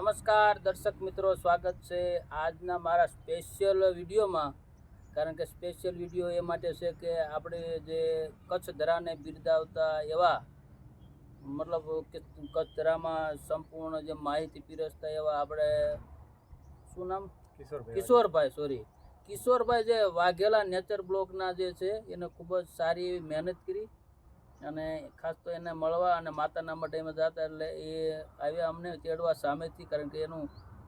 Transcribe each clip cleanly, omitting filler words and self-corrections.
નમસ્કાર દર્શક મિત્રો, સ્વાગત છે આજના મારા સ્પેશિયલ વિડીયોમાં. કારણ કે સ્પેશિયલ વિડીયો એ માટે છે કે આપણે જે કચ્છ ધરાને બિરદાવતા એવા, મતલબ કે કચ્છ ધરામાં સંપૂર્ણ જે માહિતી પીરસતા એવા આપણે, શું નામ? કિશોરભાઈ જે વાઘેલા નેચર બ્લોગના જે છે એને ખૂબ જ સારી એવી મહેનત કરી અને ખાસ તો એને મળવા અને માતાના મઢ એમાં જતા એટલે એ આવ્યા અમને તેડવા સામેથી. કારણ કે એનું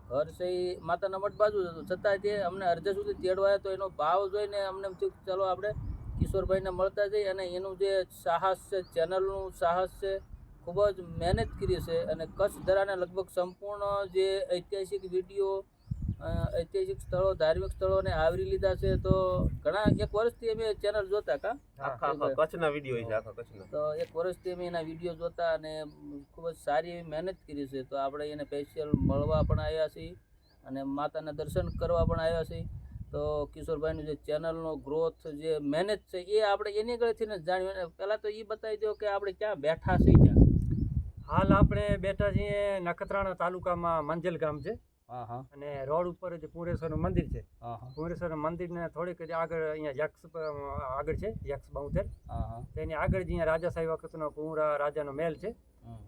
ઘર છે એ માતાના મઢ બાજુ જ હતું, છતાં તે અમને અડધે સુધી તેડવા આવ્યા. તો એનો ભાવ જોઈને અમને એમ થયું ચાલો આપણે કિશોરભાઈને મળતા જઈએ. અને એનું જે સાહસ છે, ચેનલનું સાહસ છે, ખૂબ જ મહેનત કરી છે અને કચ્છ ધરાને લગભગ સંપૂર્ણ જે ઐતિહાસિક વિડીયો, ઐતિહાસિક સ્થળો, ધાર્મિક સ્થળોને આવરી લીધા છે. તો ઘણા એક વર્ષથી અમે ચેનલ જોતા કચ્છના વિડીયો છે, આખા કચ્છના. તો એક વર્ષથી અમે એના વિડીયો જોતા અને ખૂબ જ સારી એવી મહેનત કરી છે. તો આપણે એને સ્પેશિયલ મળવા પણ આવ્યા છીએ અને માતાના દર્શન કરવા પણ આવ્યા છીએ. તો કિશોરભાઈનું જે ચેનલનો ગ્રોથ, જે મહેનત છે એ આપણે એની ગળેથી જ જાણ્યું. પહેલાં તો એ બતાવી દો કે આપણે ક્યાં બેઠા છીએ. ક્યાં હાલ આપણે બેઠા છીએ નખત્રાણા તાલુકામાં મંજલ ગામ છે. અને રોડ ઉપર જે પૂરેશ્વરનું મંદિર છે, પૂરેશ્વરનું મંદિરને થોડીક જ આગળ અહીંયા યક્ષ આગળ છે, યક્ષ બોતેર. તેની આગળ જ અહીંયા રાજાશાહી વખતનો પૂરા રાજાનો મહેલ છે.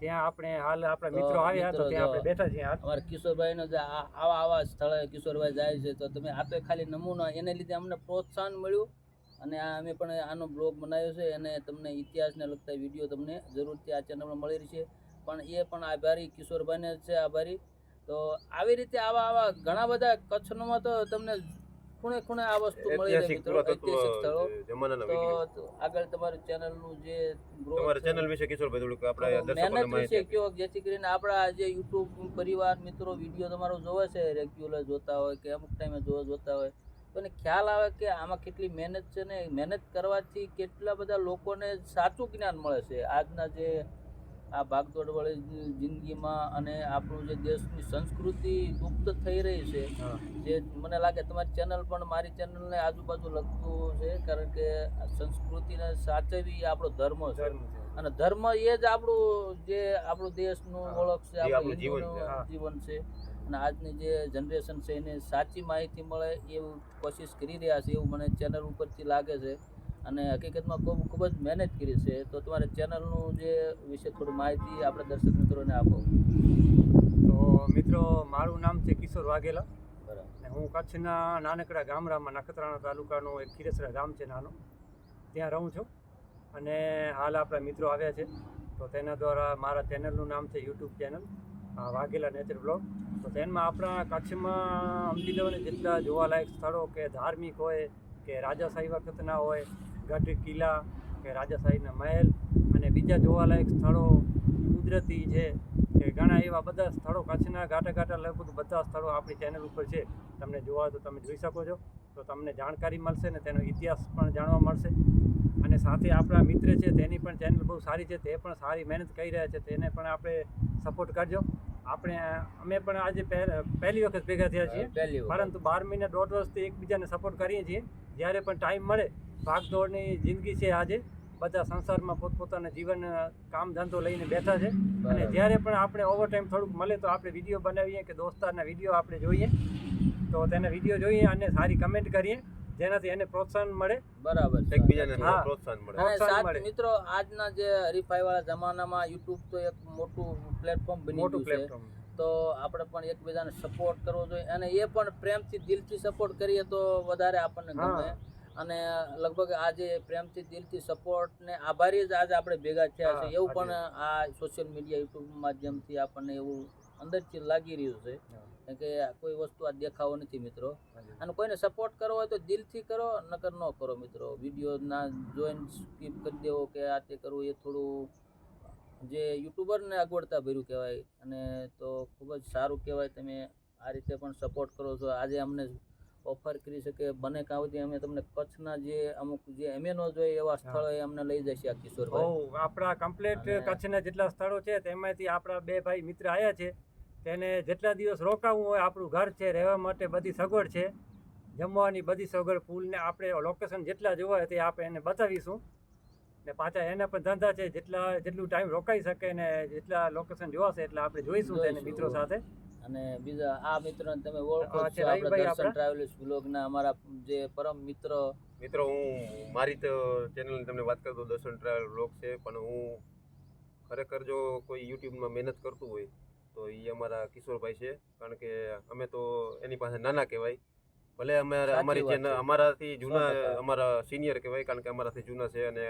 ત્યાં આપણે હાલ આપણા મિત્રો આવ્યા તો ત્યાં આપણે બેઠા છીએ. અમારા કિશોરભાઈનો જે આવા સ્થળે કિશોરભાઈ જાય છે, તો તમે આપે ખાલી નમૂનો, એને લીધે અમને પ્રોત્સાહન મળ્યું અને અમે પણ આનો બ્લોગ બનાવ્યો છે. અને તમને ઇતિહાસને લગતા વિડીયો તમને જરૂરથી આ ચેનલમાં મળી રહેશે. પણ એ પણ આભારી કિશોરભાઈને છે, આભારી. તો આવી રીતે આવા ઘણા બધા કચ્છમાં તો તમને ખૂણે ખૂણે આ વસ્તુ મળી રહે મિત્રો, ઐતિહાસિક સ્થળો. તો આગળ તમારું ચેનલનું જે ચેનલ વિશે કિશોરભાઈ થોડુંક આપણે મહેનત વિશે કયો, જેથી કરીને આપણા જે યુટ્યુબ પરિવાર મિત્રો વિડીયો તમારો જોવે છે, રેગ્યુલર જોતા હોય કે અમુક ટાઈમે જોતા હોય, તો એને ખ્યાલ આવે કે આમાં કેટલી મહેનત છે ને મહેનત કરવાથી કેટલા બધા લોકોને સાચું જ્ઞાન મળે છે. આજના જે આ ભાગદોડવાળી જિંદગીમાં અને આપણું જે દેશની સંસ્કૃતિ લુપ્ત થઈ રહી છે, જે મને લાગે તમારી ચેનલ પણ મારી ચેનલને આજુબાજુ લગતું છે. કારણ કે સંસ્કૃતિને સાચવવી આપણો ધર્મ છે અને ધર્મ એ જ આપણું દેશનું ઓળખ છે, આપણું જીવન છે. અને આજની જે જનરેશન છે એને સાચી માહિતી મળે એવું કોશિશ કરી રહ્યા છે, એવું મને ચેનલ ઉપરથી લાગે છે. અને હકીકતમાં ખૂબ જ મહેનત કરી છે. તો તમારે ચેનલનું જે વિશે થોડી માહિતી આપણે દર્શક મિત્રોને આપો. તો મિત્રો, મારું નામ છે કિશોર વાઘેલા. બરાબર. અને હું કચ્છના નાનકડા ગામડામાં નખત્રાણા તાલુકાનું એક ખીરસરા ગામ છે નાનું, ત્યાં રહું છું. અને હાલ આપણા મિત્રો આવ્યા છે તો તેના દ્વારા મારા ચેનલનું નામ છે YouTube channel Vaghela nature blog. તો તેમાં આપણા કચ્છમાં સમજી લો ને જેટલા જોવાલાયક સ્થળો કે ધાર્મિક હોય કે રાજાશાહી વખતના હોય, ગઢ કિલ્લા કે રાજાશાહીના મહેલ અને બીજા જોવાલાયક સ્થળો કુદરતી છે કે ઘણા એવા બધા સ્થળો કચ્છના ઘાટા લગભગ બધા સ્થળો આપણી ચેનલ ઉપર છે. તમને જોવા તો તમે જોઈ શકો છો, તો તમને જાણકારી મળશે ને તેનો ઇતિહાસ પણ જાણવા મળશે. અને સાથે આપણા મિત્ર છે તેની પણ ચેનલ બહુ સારી છે, તે પણ સારી મહેનત કરી રહ્યા છે, તેને પણ આપણે સપોર્ટ કરજો. અમે પણ આજે પહેલી વખત ભેગા થયા છીએ, પરંતુ 12 મહિના 1.5 વર્ષથી એકબીજાને સપોર્ટ કરીએ છીએ. જ્યારે પણ ટાઈમ મળે, ભાગદોડની જિંદગી છે આજે, બધા સંસારમાં પોતપોતાના જીવન કામ ધંધો લઈને બેઠા છે. અને જ્યારે પણ આપણે ઓવર ટાઈમ થોડુંક મળે તો આપણે વિડીયો બનાવીએ કે દોસ્તારના વિડીયો આપણે જોઈએ, તો તેના વિડીયો જોઈએ અને સારી કમેન્ટ કરીએ, જેનાથી એને પ્રોત્સાહન મળે. બરાબર. એકબીજાને પ્રોત્સાહન મળે. મિત્રો, આજના જે હરીફાઈવાળા જમાનામાં યુટ્યુબ તો એક મોટું પ્લેટફોર્મ બની ગયું છે. તો આપણે પણ એકબીજાને સપોર્ટ કરવો જોઈએ અને એ પણ પ્રેમથી, દિલથી સપોર્ટ કરીએ તો વધારે આપણને ગમે. અને લગભગ આજે પ્રેમથી, દિલથી સપોર્ટ ને આભારી જ આજે આપણે ભેગા થયા છે, એવું પણ આ સોશિયલ મીડિયા યુટ્યુબ માધ્યમથી આપણને એવું અંદરથી લાગી રહ્યું છે. કારણ કે કોઈ વસ્તુ આ દેખાવો નથી મિત્રો. અને કોઈને સપોર્ટ કરવો હોય તો દિલથી કરો, નકર ન કરો મિત્રો. વિડીયો ના જોઈને સ્કીપ કરી દેવો કે આ તે કરવું એ થોડું જે યુટ્યુબરને અગવડતા ભર્યું કહેવાય. અને તો ખૂબ જ સારું કહેવાય, તમે આ રીતે પણ સપોર્ટ કરો છો. આજે અમને ઓફર કરી શકે બને કાં સુધી અમે તમને કચ્છના જે અમુક જે અમે ન જોઈએ એવા સ્થળોએ અમને લઈ જશે આ કિશોરભાઈ. આપણા કમ્પ્લીટ કચ્છના જેટલા સ્થળો છે તેમાંથી આપણા 2 ભાઈ મિત્ર આવ્યા છે. તેને જેટલા દિવસ રોકાવું હોય, આપણું ઘર છે, રહેવા માટે બધી સગવડ છે, જમવાની બધી સગવડ, પુલને આપણે લોકેશન જેટલા જોવા હોય તે આપણે એને બતાવીશું. ને પાછા એના પણ ધંધા છે, જેટલું ટાઈમ રોકાઈ શકે ને જેટલા લોકેશન જોવાશે એટલે આપણે જોઈશું તેને મિત્રો સાથે. અને બીજા આ મિત્રોને તમે ઓળખો આ જ છે છો, આપણા રવિભાઈ દર્શન આપણા. ટ્રાવેલ્સ વ્લોગના અમારા જે પરમ મિત્ર. મિત્રો હું મારી તો ચેનલની તમને વાત કરતો દર્શન ટ્રાવેલ વ્લોગ છે, પણ હું ખરેખર જો કોઈ યુટ્યુબમાં મહેનત કરતું હોય તો એ અમારા કિશોરભાઈ છે. કારણ કે અમે તો એની પાસે નાના કહેવાય, ભલે અમારી વાત ચેનલ છે. અમારાથી જૂના 100%. અમારા સિનિયર કહેવાય, કારણ કે અમારાથી જૂના છે. અને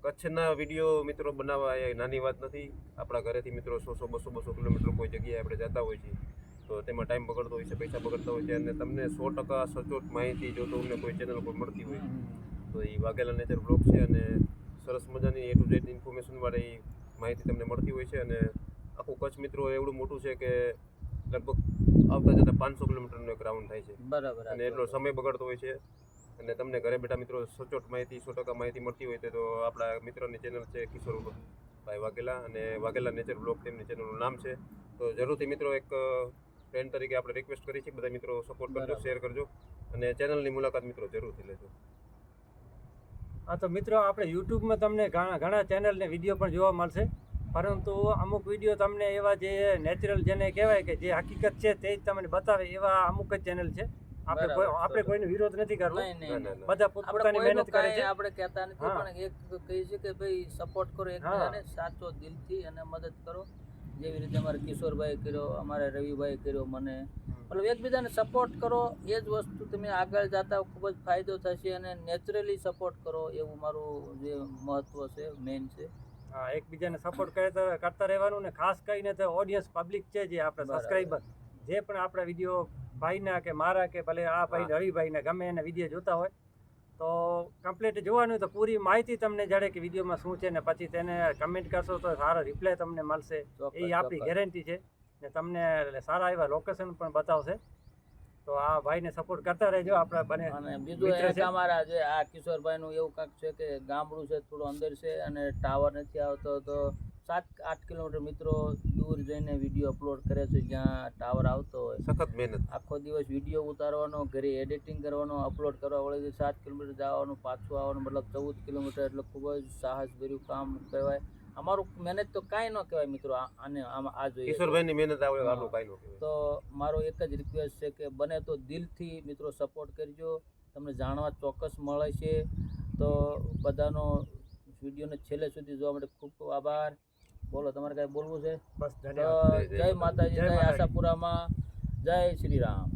કચ્છના વિડીયો મિત્રો બનાવવા એ નાની વાત નથી. આપણા ઘરેથી મિત્રો 100-200 કિલોમીટર કોઈ જગ્યાએ આપણે જતા હોય છીએ તો તેમાં ટાઈમ બગડતો હોય છે, પૈસા બગડતા હોય છે. અને તમને 100% સચોટ માહિતી જો તમને કોઈ ચેનલ પર મળતી હોય તો એ વાઘેલા નેચર બ્લોગ છે. અને સરસ મજાની A to Z ઇન્ફોર્મેશનવાળી માહિતી તમને મળતી હોય છે. અને આખું કચ્છ મિત્રો એવડું મોટું છે કે લગભગ આવતા જતા 500 કિલોમીટરનો એક રાઉન્ડ થાય છે. બરાબર. અને એટલો સમય બગડતો હોય છે. અને તમને ઘરે બેઠા મિત્રો સચોટ માહિતી 100% માહિતી મળતી હોય તો આપણા મિત્રોની ચેનલ છે કિશોરભાઈ વાઘેલા, અને વાઘેલા નેચર બ્લોગ તેમની ચેનલનું નામ છે. તો જરૂરથી મિત્રો એક ફ્રેન્ડ તરીકે આપણે રિક્વેસ્ટ કરી છે, બધા મિત્રો સપોર્ટ કરજો, શેર કરજો અને ચેનલની મુલાકાત મિત્રો જરૂરથી લેજો. હા, તો મિત્રો આપણે યુટ્યુબમાં તમને ઘણા ચેનલ ને વિડીયો પણ જોવા મળશે, પરંતુ અમુક વિડીયો તમને એવા જે નેચરલ જેને કહેવાય કે જે હકીકત છે તે જ તમને બતાવે એવા અમુક જ ચેનલ છે. આપણે કોઈનો વિરોધ નથી કરવો, બધા પોતપોતાની મહેનત કરે છે. આપણે કહેતા નથી, પણ એક કહી છે કે ભાઈ સપોર્ટ કરો એકબીજાને સાચો દિલથી અને મદદ કરો. જેવી રીતે અમારે કિશોરભાઈ કર્યો, અમારે રવિભાઈ કર્યો, મને મતલબ એકબીજાને સપોર્ટ કરો. એ જ વસ્તુ તમે આગળ જતા ખૂબ જ ફાયદો થશે. અને નેચરલી સપોર્ટ કરો, એવું મારું જે મહત્વ છે, મેઇન છે. હા, એકબીજાને સપોર્ટ કરતા રહેવાનું. ને ખાસ કરીને તો ઓડિયન્સ પબ્લિક છે જે આપણે સબસ્ક્રાઈબર જે પણ આપણા વિડીયો ભાઈના કે મારા કે ભલે આ ભાઈ રવિભાઈના ગમે એને વિડીયો જોતા હોય તો કમ્પ્લીટ જોવાનું, તો પૂરી માહિતી તમને જડે કે વિડીયોમાં શું છે. ને પછી તેને કમેન્ટ કરશો તો સારો રિપ્લાય તમને મળશે, એ આપણી ગેરંટી છે. ને તમને સારા એવા લોકેશન પણ બતાવશે. તો આ ભાઈને સપોર્ટ કરતા રહેજો. આપણા બને અને બીજું એક અમારા જે આ કિશોરભાઈનું એવું કાંક છે કે ગામડું છે, થોડું અંદર છે અને ટાવર નથી આવતો, તો 7-8 કિલોમીટર મિત્રો દૂર જઈને વિડીયો અપલોડ કરે છે જ્યાં ટાવર આવતો હોય. સખત મહેનત, આખો દિવસ વિડીયો ઉતારવાનો, ઘરે એડિટિંગ કરવાનો, અપલોડ કરવા વળે 7 કિલોમીટર જવાનું, પાછું આવવાનું, મતલબ 14 કિલોમીટર. એટલે ખૂબ જ સાહસભર્યું કામ કહેવાય. અમારું મહેનત તો કાંઈ ન કહેવાય મિત્રો. આને આ જોઈએ કિશોરભાઈની મહેનત આવે આટલું કાંઈ ન કહેવાય. તો મારો એક જ રિક્વેસ્ટ છે કે બને તો દિલથી મિત્રો સપોર્ટ કરજો. તમને જાણવા ચોક્કસ મળે છે. તો બધાનો વિડીયોને છેલ્લે સુધી જોવા માટે ખૂબ ખૂબ આભાર. બોલો, તમારે કાંઈ બોલવું છે? બસ ધન્યવાદ. જય માતાજી, જય આશાપુરામાં, જય શ્રી રામ.